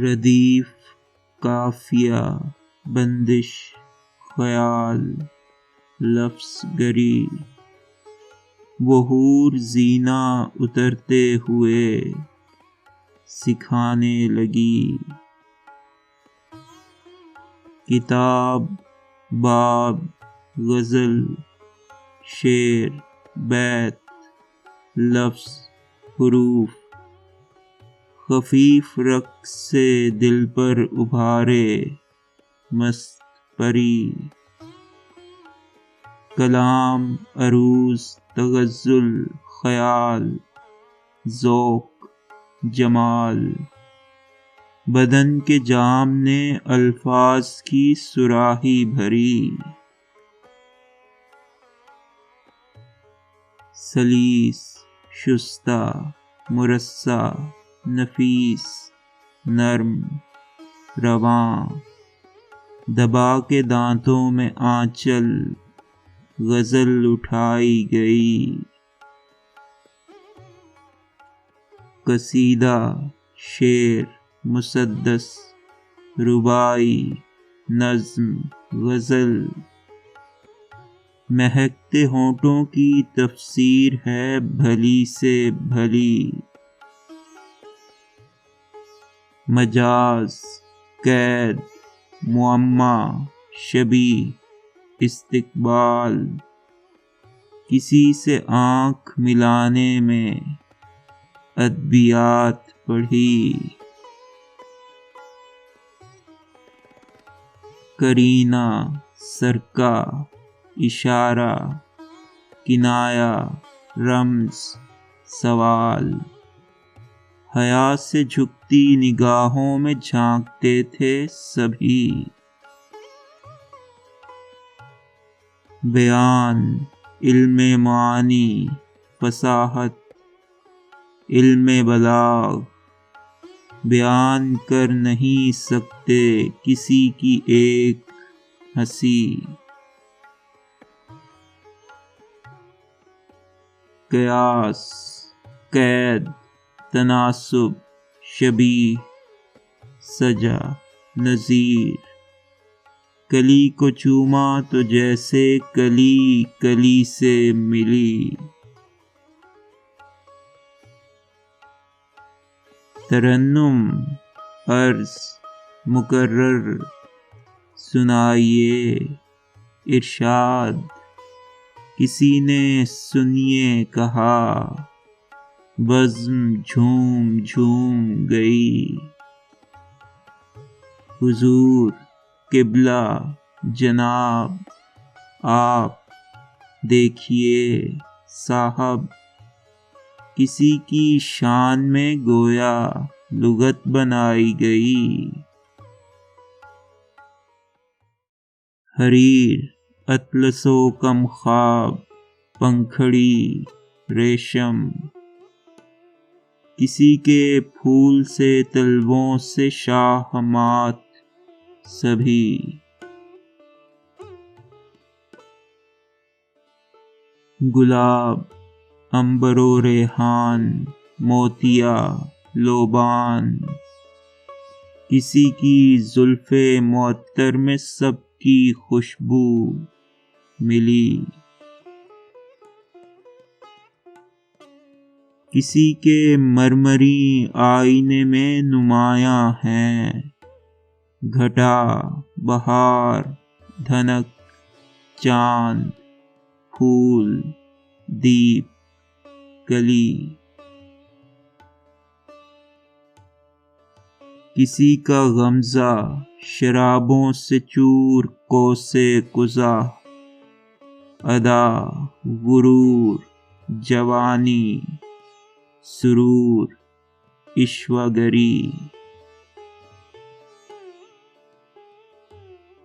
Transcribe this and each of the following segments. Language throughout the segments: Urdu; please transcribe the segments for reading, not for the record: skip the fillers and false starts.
ردیف قافیہ بندش خیال لفظ گری، وہ حور زینہ اترتے ہوئے سکھانے لگی۔ کتاب، باب، غزل، شعر، بیت، لفظ، حروف، خفیف رقص سے دل پر ابھارے مست پری، کلام، عروض، تغزل، خیال، ذوق، جمال، بدن کے جام نے الفاظ کی صراحی بھری، سلیس، شستہ، مرصع، نفیس، نرم، رواں، دبا کے دانتوں میں آنچل غزل اٹھائی گئی۔ قصیدہ، شعر، مسدس، رباعی، نظم، غزل، مہکتے ہونٹوں کی تفسیر ہے بھلی سے بھلی، مجاز، قید، معما، شبیہ، استقبال، کسی سے آنکھ ملانے میں ادبیات پڑھی، قرینہ، سرکہ، اشارہ، کنایہ، رمز، سوال، حیا سے جھکتی نگاہوں میں جھانکتے تھے سبھی، بیان، علم معانی، فصاحت، علم بلاغ، بیان کر نہیں سکتے کسی کی ایک ہنسی، قیاس، قید، تناسب، شبیہ، سجا، نظیر، کلی کو چوما تو جیسے کلی کلی سے ملی، ترنم، عرض، مکرر، سنائیے، ارشاد، کسی نے سنیے کہا، بزم جھوم جھوم گئی، حضور، قبلہ، جناب، آپ، دیکھیے، صاحب، کسی کی شان میں گویا لغت بنائی گئی، حریر، اطلس و کم خواب، پنکھڑی، ریشم، کسی کے پھول سے طلبوں سے شاہ مات سبھی، گلاب، عنبر و ریحان، موتیا، لوبان، کسی کی زلف معطر میں سب کی خوشبو ملی، کسی کے مرمری آئینے میں نمایاں ہیں گھٹا، بہار، دھنک، چاند، پھول، دیپ، کلی، کسی کا غمزہ شرابوں سے چور کوسے قزح، ادا، غرور، جوانی، سرور، عشوہ گری،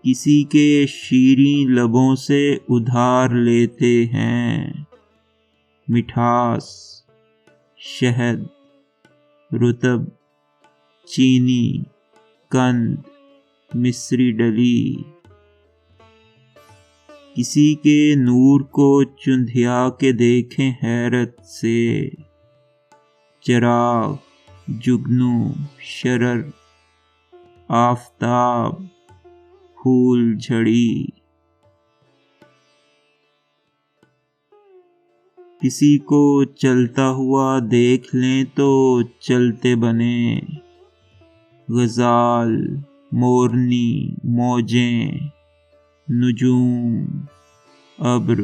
کسی کے شیریں لبوں سے ادھار لیتے ہیں مٹھاس، شہد، رطب، چینی، قند، مصری ڈلی، کسی کے نور کو چندھیا کے دیکھیں حیرت سے، چراغ، جگنو، شرر، آفتاب پھول جھڑی۔ کسی کو چلتا ہوا دیکھ لیں تو چلتے بنے، غزال، مورنی، موجیں، نجوم، ابر،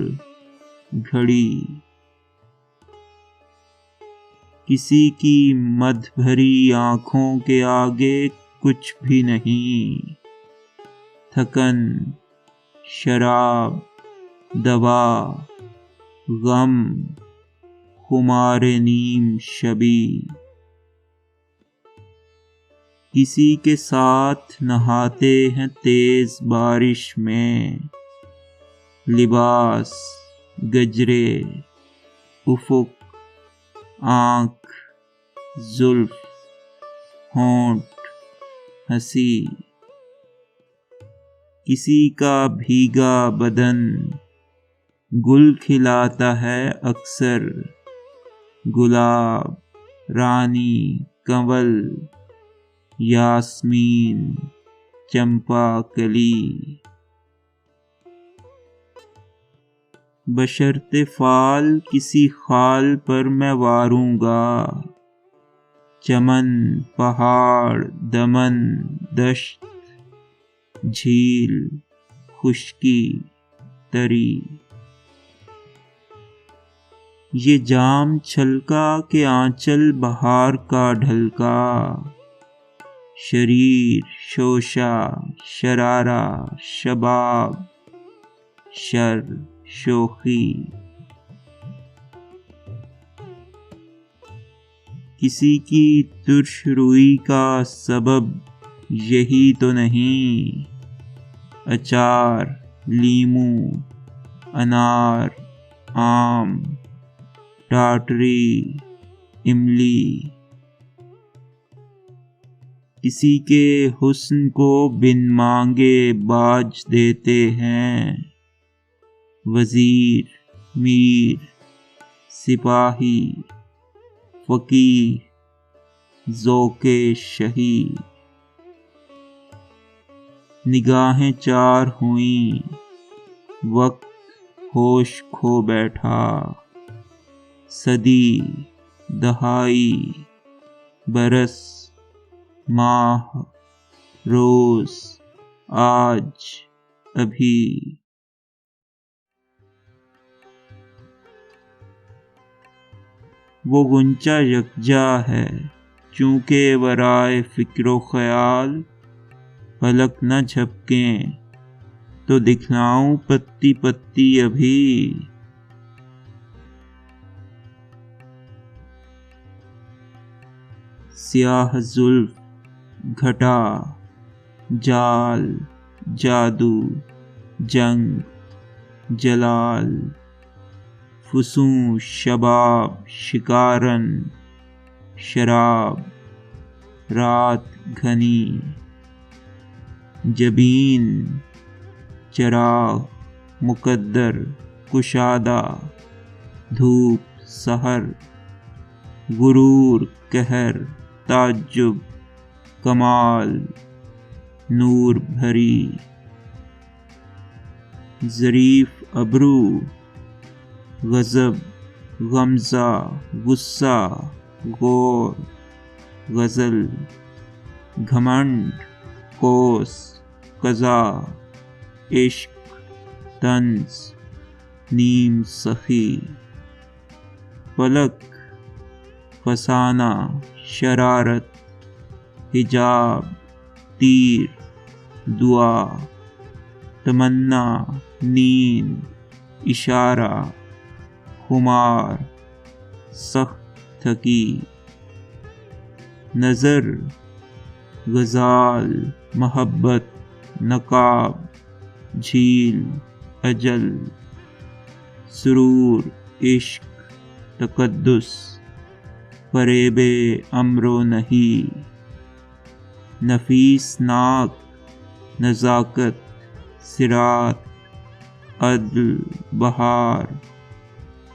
گھڑی۔ کسی کی مدھ بھری آنکھوں کے آگے کچھ بھی نہیں، تھکن، شراب، دوا، غم، خمار نیم شبی۔ کسی کے ساتھ نہاتے ہیں تیز بارش میں، لباس، گجرے، افق، آنکھ، زلف، ہونٹ، ہنسی۔ کسی کا بھیگا بدن گل کھلاتا ہے اکثر، گلاب، رانی، کنول، یاسمین، چمپا کلی۔ بشرط فال کسی خال پر میں واروں گا، چمن، پہاڑ، دمن، دشت، جھیل، خشکی، تری۔ یہ جام چھلکا کہ آنچل بہار کا ڈھلکا، شریر، شوشہ، شرارہ، شباب، شر، شوخی۔ کسی کی ترش روئی کا سبب یہی تو نہیں، اچار، لیموں، انار، آم، ٹاٹری، املی۔ کسی کے حسن کو بن مانگے باج دیتے ہیں، وزیر، میر، سپاہی، فقیہ، ذوق شہی۔ نگاہیں چار ہوئیں، وقت ہوش کھو بیٹھا، صدی، دہائی، برس، ماہ، روز، آج، ابھی۔ وہ غنچہ یکجا ہے چونکہ ورائے فکر و خیال، پلک نہ جھپکیں تو دکھلاؤں پتی پتی ابھی۔ سیاہ زلف، گھٹا، جال، جادو، جنگ، جلال، فسوں، شباب، شکارن، شراب، رات گھنی، جبین، چراغ، مقدر، کشادہ، دھوپ، سحر، غرور، قہر، تعجب، کمال، نور بھری۔ ظریف ابرو، غضب، غمزہ، غصہ، غور، غزل، گھمنڈ، قوس، قضا، عشق، طنز، نیم سخی۔ پلک، فسانہ، شرارت، حجاب، تیر، دعا، تمنا، نیند، اشارہ، خمار، سخت تھکی۔ نظر، غزال، محبت، نقاب، جھیل، اجل، سرور، عشق، تقدس، فریب امر و نہی۔ نفیس ناک، نزاکت، صراط، عدل، بہار،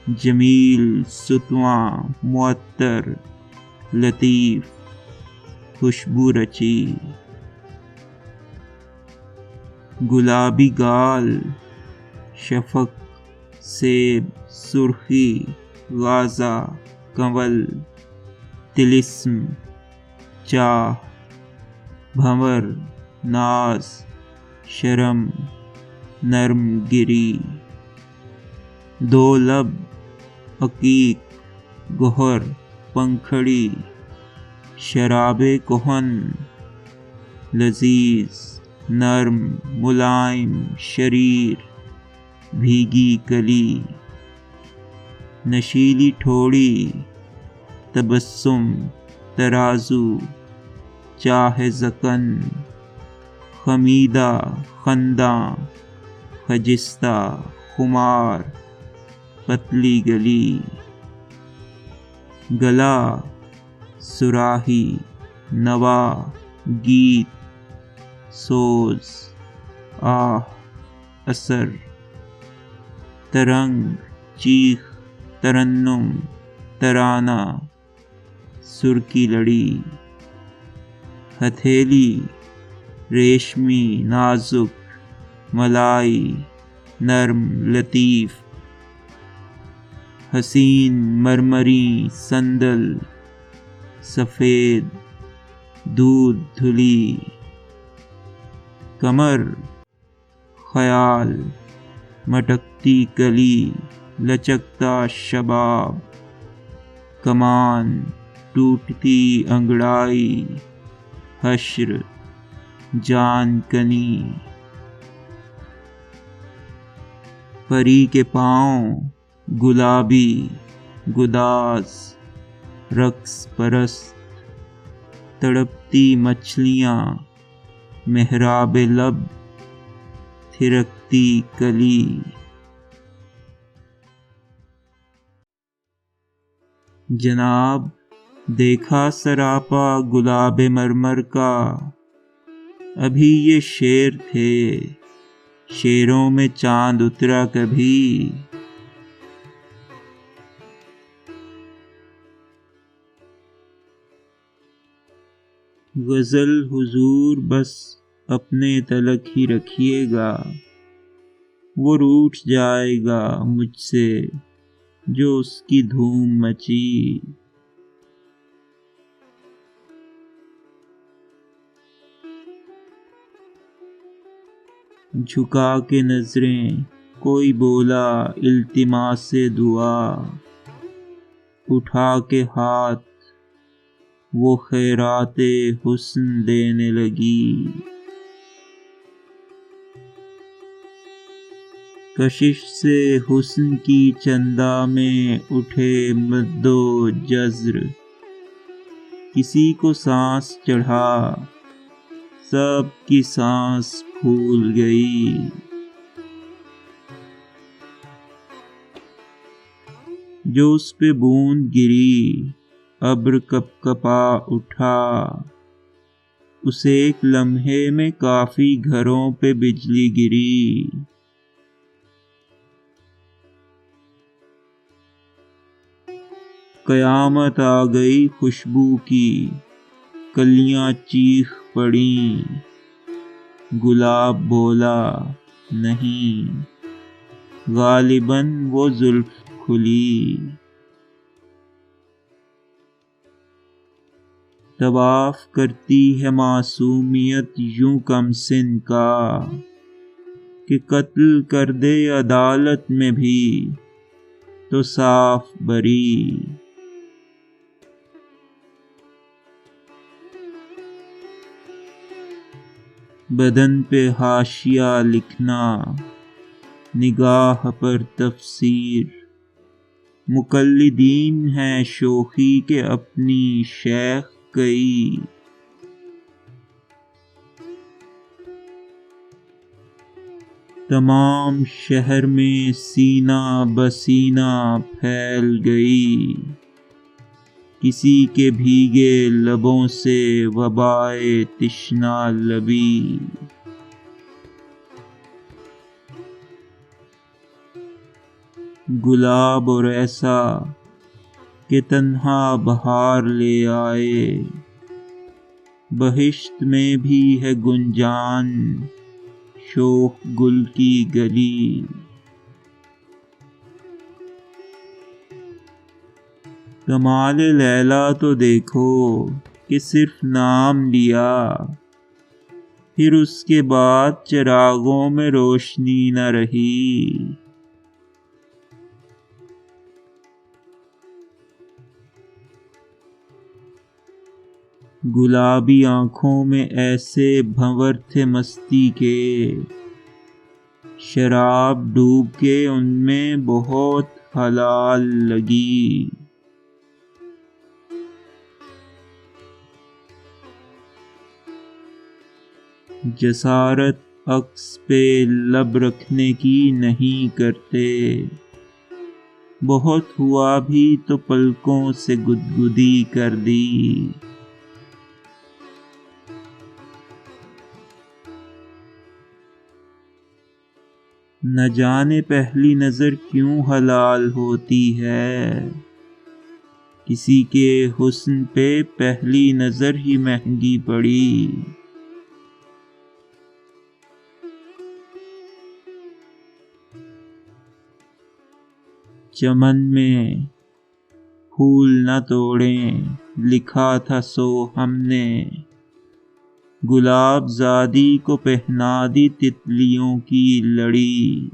جمیل، ستواں، معطر، لطیف، خوشبو رچی۔ گلابی گال، شفق، سیب، سرخی، غازہ، کنول، طلسم، چاہ، بھنور، ناز، شرم، نرم گری، دو لب، عقیق، گوہر، پنکھڑی، شراب کہن، لذیذ، نرم، ملائم، شریر، بھیگی کلی، نشیلی ٹھوڑی، تبسم، ترازو، چاہ زکن، خمیدہ، خنداں، خجستہ، خمار، پتلی گلی، گلا، صراحی، نوا، گیت، سوز، آہ، اثر، ترنگ، چیخ، ترنم، ترانہ، سر کی لڑی، ہتھیلی، ریشمی، نازک، ملائی، نرم، لطیف، حسین، مرمری، صندل، سفید، دودھ دھلی، کمر، خیال، مٹکتی کلی، لچکتا شباب، کمان، ٹوٹتی انگڑائی، حشر، جان کنی، پری کے پاؤں، گلابی، گداز، رقص پرست، تڑپتی مچھلیاں، محراب لب، تھرکتی کلی، جناب دیکھا سراپا گلاب مرمر کا، ابھی یہ شیر تھے، شیروں میں چاند اترا کبھی؟ غزل حضور بس اپنے تلک ہی رکھیے گا، وہ روٹھ جائے گا مجھ سے جو اس کی دھوم مچی۔ جھکا کے نظریں کوئی بولا التماس دعا، اٹھا کے ہاتھ وہ خیرات حسن دینے لگی۔ کشش سے حسن کی چندا میں اٹھے مد و جزر، کسی کو سانس چڑھا سب کی سانس پھول گئی۔ جو اس پہ بوند گری ابر کپ کپا اٹھا، اس ایک لمحے میں کافی گھروں پہ بجلی گری۔ قیامت آ گئی خوشبو کی، کلیاں چیخ پڑیں، گلاب بولا نہیں، غالباً وہ زلف کھلی۔ طواف کرتی ہے معصومیت یوں کم سن کا، کہ قتل کر دے عدالت میں بھی تو صاف بری۔ بدن پہ حاشیہ لکھنا، نگاہ پر تفسیر، مقلدین ہیں شوخی کے اپنی شیخ کئی۔ تمام شہر میں سینہ بسینہ پھیل گئی، کسی کے بھیگے لبوں سے وبائے تشنا لبی۔ گلاب اور ایسا کہ تنہا بہار لے آئے، بہشت میں بھی ہے گنجان شوخ گل کی گلی۔ کمال لیلا تو دیکھو کہ صرف نام لیا، پھر اس کے بعد چراغوں میں روشنی نہ رہی۔ گلابی آنکھوں میں ایسے بھنور تھے مستی کے، شراب ڈوب کے ان میں بہت حلال لگی۔ جسارت عکس پہ لب رکھنے کی نہیں کرتے، بہت ہوا بھی تو پلکوں سے گدگدی کر دی۔ نہ جانے پہلی نظر کیوں حلال ہوتی ہے، کسی کے حسن پہ پہلی نظر ہی مہنگی پڑی۔ چمن میں پھول نہ توڑیں لکھا تھا سو ہم نے، گلاب زادی کو پہنا دی تتلیوں کی لڑی۔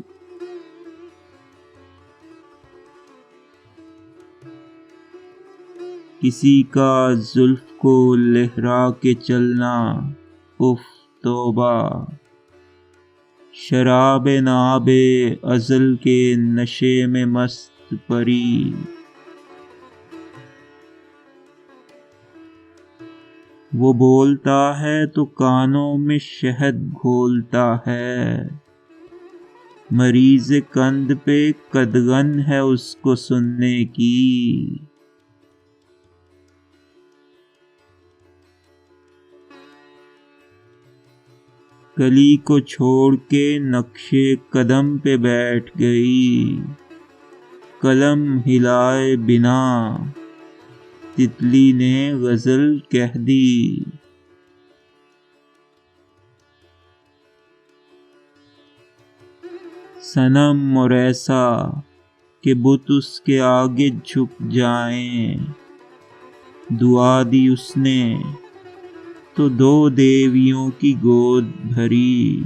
کسی کا زلف کو لہرا کے چلنا، اف توبہ، شراب ناب ازل کے نشے میں مست پری۔ وہ بولتا ہے تو کانوں میں شہد گھولتا ہے، مریض قند پہ قدغن ہے اس کو سننے کی۔ کلی کو چھوڑ کے نقشے قدم پہ بیٹھ گئی، قلم ہلائے بنا تتلی نے غزل کہہ دی۔ صنم اور ایسا کہ بت اس کے آگے جھک جائیں، دعا دی اس نے تو دو دیویوں کی گود بھری۔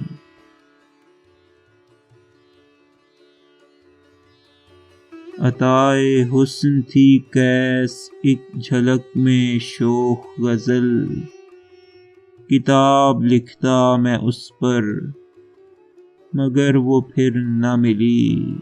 عطائے حسن تھی کیس ایک جھلک میں شوخ غزل، کتاب لکھتا میں اس پر مگر وہ پھر نہ ملی۔